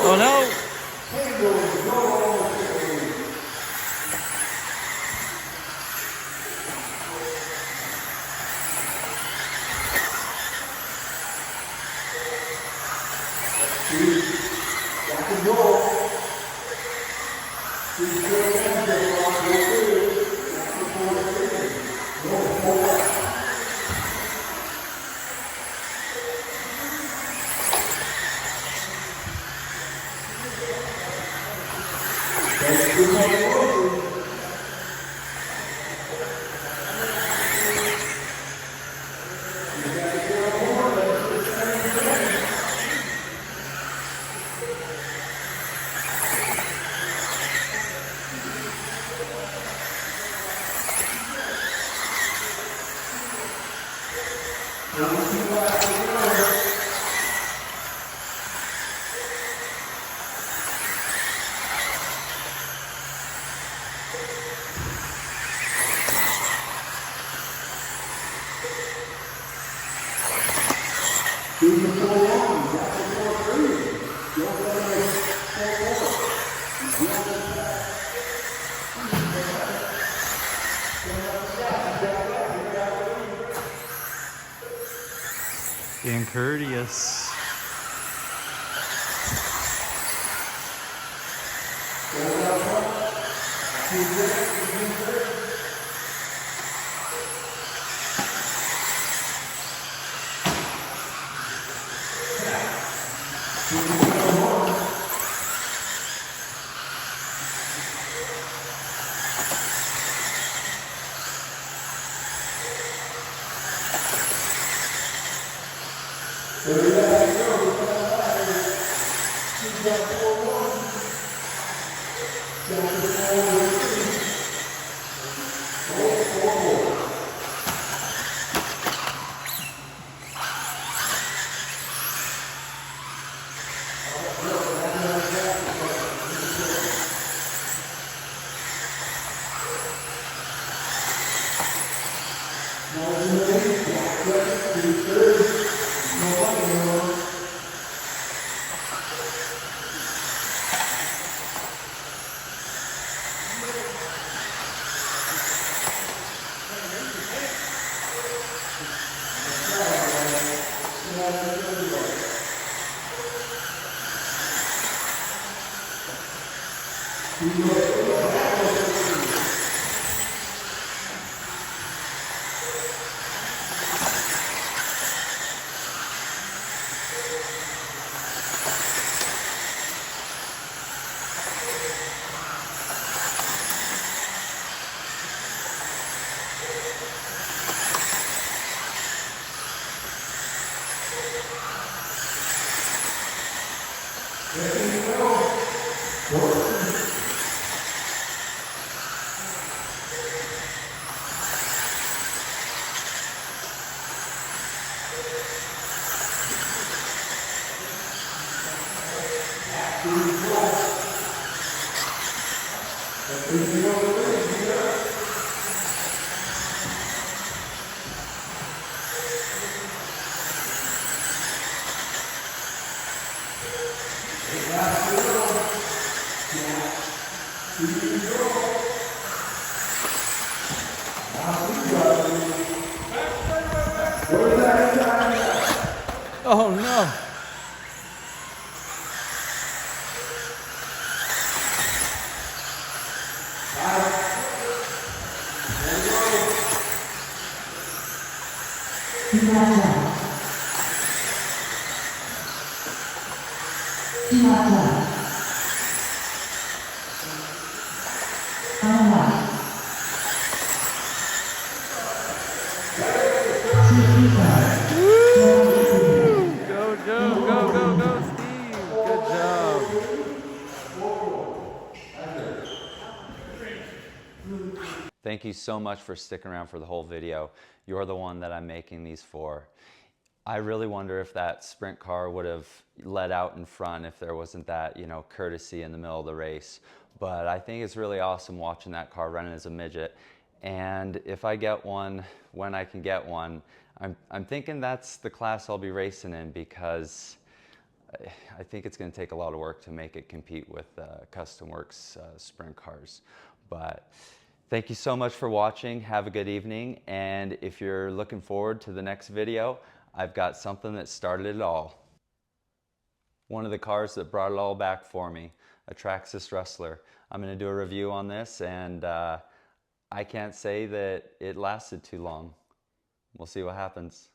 Oh no! Being courteous. Oh no! Go, Joe, go, Steve. Good job. Thank you so much for sticking around for the whole video. You're the one that I'm making these for. I really wonder if that sprint car would have let out in front if there wasn't that, you know, courtesy in the middle of the race. But I think it's really awesome watching that car running as a midget. And if I get one, when I can get one, I'm thinking that's the class I'll be racing in, because I think it's going to take a lot of work to make it compete with Custom Works sprint cars. But thank you so much for watching. Have a good evening. And if you're looking forward to the next video, I've got something that started it all. One of the cars that brought it all back for me, a Traxxas Rustler. I'm going to do a review on this, and I can't say that it lasted too long. We'll see what happens.